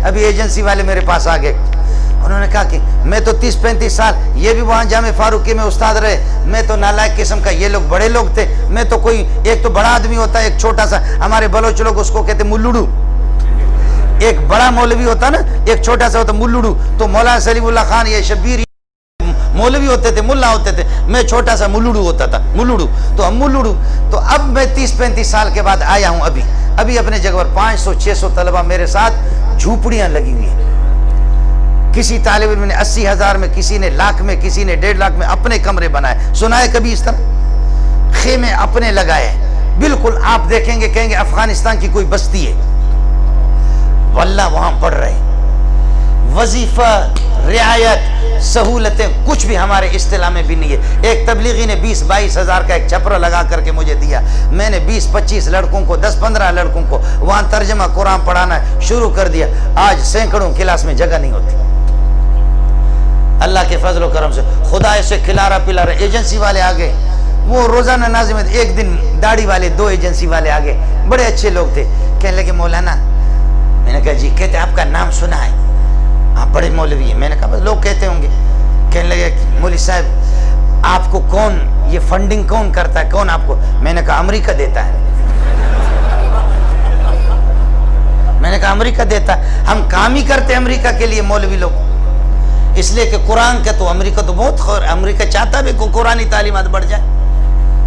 अभी एजेंसी वाले मेरे पास आ गए, उन्होंने कहा कि मैं तो 30-35 साल, ये भी वहाँ जामे फारूकी में उस्ताद रहे, मैं तो नालायक किस्म का, ये लोग बड़े लोग थे, मैं तो कोई, एक तो बड़ा आदमी होता है, एक छोटा सा, हमारे बलोच लोग उसको कहते मुल्लुडू, एक बड़ा मौलवी होता ना, एक छोटा सा होता मुल्लुडू। तो मौलाना सलीमुल्लाह खान, ये शब्बीर मौलवी होते थे, मुल्ला होते थे, मैं छोटा सा मुल्लुडू होता था, मुल्लुडू। तो हम मुल्लुडू, तो अब मैं 30-35 साल के बाद आया हूँ, अभी अपने जगह पर 500-600 तलबा मेरे साथ, झूपड़ियाँ लगी हुई हैं। किसी तालिब इल्म ने 80,000 में, किसी ने लाख में, किसी ने 1.5 लाख में अपने कमरे बनाए। सुना है कभी इस तरह? खेमे अपने लगाए, बिल्कुल आप देखेंगे कहेंगे अफगानिस्तान की कोई बस्ती है। वल्लाह वहां पढ़ रहे, वजीफा, रियायत, सहूलतें कुछ भी हमारे इस्तिलाह में भी नहीं है। एक तबलीगी ने 20-22 हज़ार का एक छपरा लगा करके मुझे दिया, मैंने 20-25 लड़कों को, 10-15 लड़कों को वहां तर्जमा कुरान पढ़ाना शुरू कर दिया। आज सैकड़ों क्लास में जगह नहीं होती। अल्लाह के फजल करम से खुदा ऐसे खिला रहा पिला रहा। एजेंसी वाले आ गए, वो रोजाना नाजिम, एक दिन दाढ़ी वाले 2 एजेंसी वाले आ गए, बड़े अच्छे लोग थे। कहने लगे मौलाना, मैंने कहा जी, कहते आपका नाम सुना है, आप बड़े मौलवी हैं। मैंने कहा बस लोग कहते होंगे। कहने लगे मौलवी साहब आपको कौन ये फंडिंग कौन करता है, कौन आपको? मैंने कहा अमेरिका देता है। मैंने कहा अमेरिका देता है, हम काम ही करते अमेरिका के लिए मौलवी लोग, इसलिए कि कुरान का तो अमेरिका तो बहुत खैर, अमेरिका चाहता भी को कुरानी तालीमात बढ़ जाए,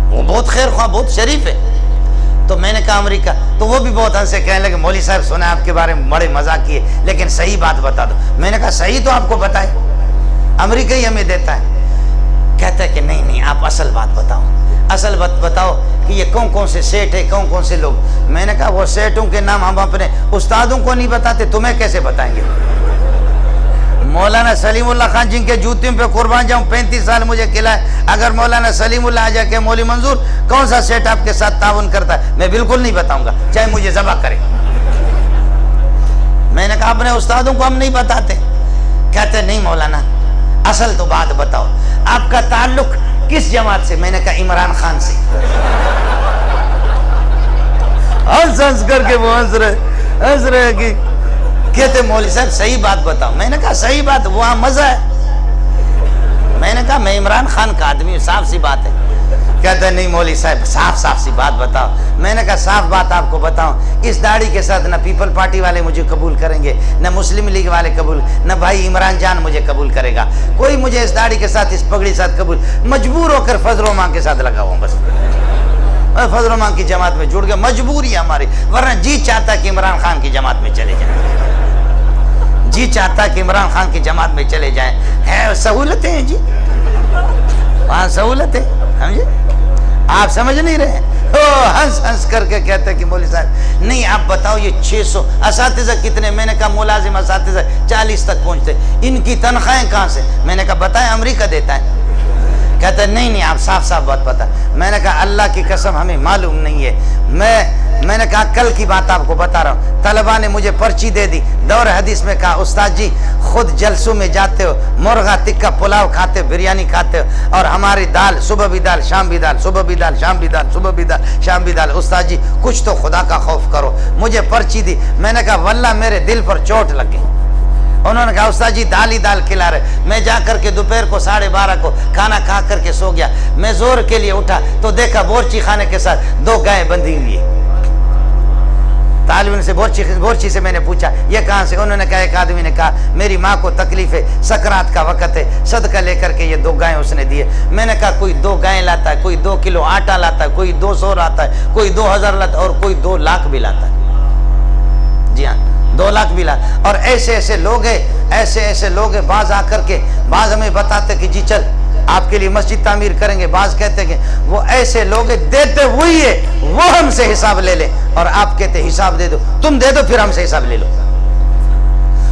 वो बहुत खैर ख्वाह, बहुत शरीफ है। तो मैंने कहा अमेरिका, तो वो भी बहुत हंसे, कहने लगे मौली साहब सुना आपके बारे में, बड़े मजाक किए, लेकिन सही बात बता दो। मैंने कहा सही तो आपको बताए, अमेरिका ही हमें देता है। कहता है कि नहीं नहीं, आप असल बात बताओ, असल बात बताओ कि ये कौन कौन से सेठ है, कौन कौन से लोग। मैंने कहा वो सेठों के नाम हम अपने उस्तादों को नहीं बताते, तुम्हें कैसे बताएंगे? मौलाना सलीमुल्लाह खान जिनके जूतियों पे कुर्बान जाऊं, 35 साल मुझे खिलाए, अगर मौलाना सलीमुल्लाह आ जाके मौली मंजूर कौन सा सेठ आपके साथ ताउन करता है, मैं बिल्कुल नहीं बताऊंगा, चाहे मुझे ज़बह करे। मैंने कहा अपने उस्तादों को हम नहीं बताते। कहते नहीं मौलाना असल तो बात बताओ, आपका ताल्लुक किस जमात से? मैंने कहा इमरान खान से। हंस हंस करके वो हंस रहे कि कहते मौली साहब सही बात बताओ। मैंने कहा सही बात, वहां मजा है। मैंने कहा मैं इमरान खान का आदमी हूँ, साफ सी बात है। कहते नहीं मौली साहब साफ सी बात बताओ। मैंने कहा साफ बात आपको बताऊं, इस दाढ़ी के साथ न पीपल पार्टी वाले मुझे कबूल करेंगे, न मुस्लिम लीग वाले कबूल, न भाई इमरान जान मुझे कबूल करेगा, कोई मुझे इस दाढ़ी के साथ, इस पगड़ी के साथ कबूल, मजबूर होकर फजल मांग के साथ लगा हुआ बस। फजल मांग की जमात में जुड़ गए, मजबूरी हमारी, वरना जी चाहता कि इमरान खान की जमात में चले जाए, जी चाहता कि इमरान खान की जमात में चले जाएं। है सहूलतें हैं जी, वहाँ सहूलतें, समझे? आप समझ नहीं रहे। हंस हंस करके कहते कि मौली साहब नहीं आप बताओ ये 600 असातिज़ा कितने? मैंने कहा मुलाजिम असातिज़ा 40 तक पहुँचते, इनकी तनख्वाहें कहाँ से? मैंने कहा बताएं अमेरिका देता है। कहते नहीं नहीं आप साफ साफ बात पता। मैंने कहा अल्लाह की कसम हमें मालूम नहीं है। मैंने कहा कल की बात आपको बता रहा हूँ, तलबा ने मुझे पर्ची दे दी, दौर हदीस में कहा उस्ताद जी खुद जलसों में जाते हो, मुर्गा टिक्का पुलाव खाते हो, बिरयानी खाते हो, और हमारी दाल सुबह भी दाल शाम भी दाल, सुबह भी दाल शाम भी दाल, सुबह भी दाल शाम भी दाल। उस्ताद जी कुछ तो खुदा का खौफ करो। मुझे पर्ची दी, मैंने कहा वल्लाह मेरे दिल पर चोट लग गई। उन्होंने कहा उस्ताद जी दाल ही दाल खिला रहे। मैं जा करके दोपहर को 12:30 को खाना खा करके सो गया। मैं जोर के लिए उठा तो देखा बोरची खाने के साथ 2 गायें बंधी हुई है। तालिब से बोरची से मैंने पूछा ये कहाँ से? उन्होंने कहा एक आदमी ने कहा मेरी माँ को तकलीफ है, सकरात का वक़्त है, सदका लेकर के ये 2 गायें उसने दिए। मैंने कहा कोई 2 गायें लाता है, कोई 2 किलो आटा लाता है, कोई 200 लाता है, कोई 2000 लाता है, और कोई 2 लाख भी लाता है। जी हाँ 2 लाख भी लाता। और ऐसे ऐसे लोग हैं, ऐसे ऐसे लोग हैं, बाज आकर के बाज हमें बताते कि जी चल आपके लिए मस्जिद तामीर करेंगे, बाज कहते कि वो ऐसे लोग देते वही है, वो हमसे हिसाब ले ले, और आप कहते हिसाब दे दो, तुम दे दो फिर हमसे हिसाब ले लो।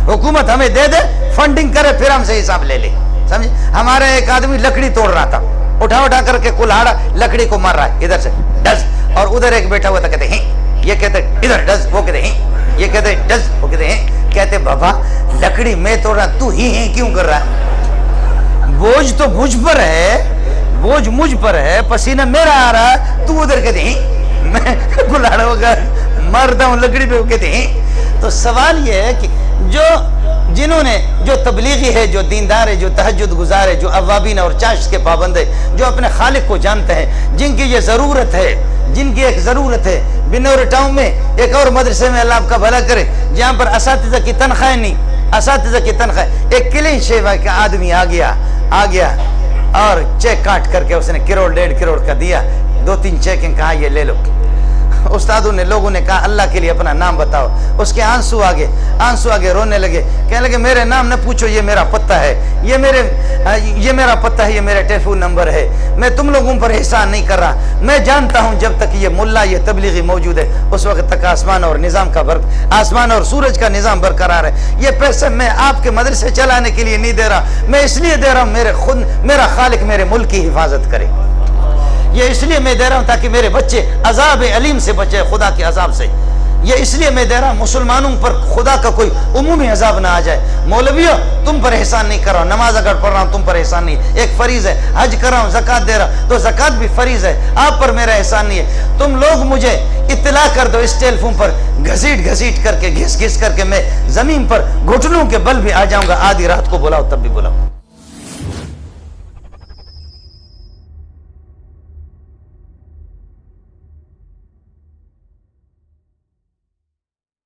हुकूमत हमें दे दे, फंडिंग करे, फिर हमसे हिसाब ले ले, समझे? हमारे एक आदमी लकड़ी तोड़ रहा था, उठा उठा करके कुल्हाड़ा लकड़ी को मार रहा है, इधर से डज, और उधर एक बैठा हुआ था, कहते हैं ये कहते इधर डज, वो कहते हैं ये कहते डज, वो कहते हैं, कहते बाबा लकड़ी मैं तोड़ रहा, तू ही क्यों कर रहा है? बोझ तो मुझ पर है, बोझ मुझ पर है, पसीना मेरा आ रहा है, तू उधर कहते हैं मैं कुल्हाड़ा होगा मारता हूँ लकड़ी पे, कहते हैं। तो सवाल ये है कि जिन्होंने जो तबलीगी है, जो दीनदार है, जो तहज्जुद गुजार है, जो अवाबीन और चाश के पाबंद है, जो अपने खालिक को जानते हैं, जिनकी ये ज़रूरत है, जिनकी एक ज़रूरत है। बिनौर टाउन में एक और मदरसे में अल्लाह आपका भला करे, जहाँ पर असातिज़ा की तनख्वाह नहीं, असातिज़ा की तनख्वाह, एक क्लीन शेव का आदमी आ गया और चेक काट करके उसने करोड़ 1.5 करोड़ का दिया। 2-3 चेकें कहा ये ले लो। उस्तादों ने, लोगों ने कहा अल्लाह के लिए अपना नाम बताओ। उसके आंसू आगे रोने लगे, कहने लगे मेरे नाम न पूछो, ये मेरा पत्ता है, ये मेरा पत्ता है, ये मेरा टेलीफोन नंबर है। मैं तुम लोगों पर एहसान नहीं कर रहा, मैं जानता हूं जब तक ये मुल्ला, ये तबलीगी मौजूद है, उस वक्त तक आसमान और सूरज का निज़ाम बरकरार है। ये पैसे मैं आपके मदरसे चलाने के लिए नहीं दे रहा, मैं इसलिए दे रहा हूँ मेरा खालिक मेरे मुल्क की हिफाजत करे। ये इसलिए मैं दे रहा हूं ताकि मेरे बच्चे अजाब अलीम से बचे, खुदा के अजाब से। ये इसलिए मैं दे रहा हूं मुसलमानों पर खुदा का कोई उमूमी अजाब ना आ जाए। मौलवियों, तुम पर एहसान नहीं कर रहा हूं, नमाज अगर पढ़ रहा हूं तुम पर एहसान नहीं, एक फरीज है। हज कर रहा हूं, ज़कात दे रहा तो ज़कात भी फरीज है, आप पर मेरा एहसान नहीं है। तुम लोग मुझे इत्तला कर दो, इस टेलीफोन पर घसीट करके, घिस करके मैं जमीन पर घुटनों के बल भी आ जाऊंगा। आधी रात को बुलाओ तब भी बुलाओ।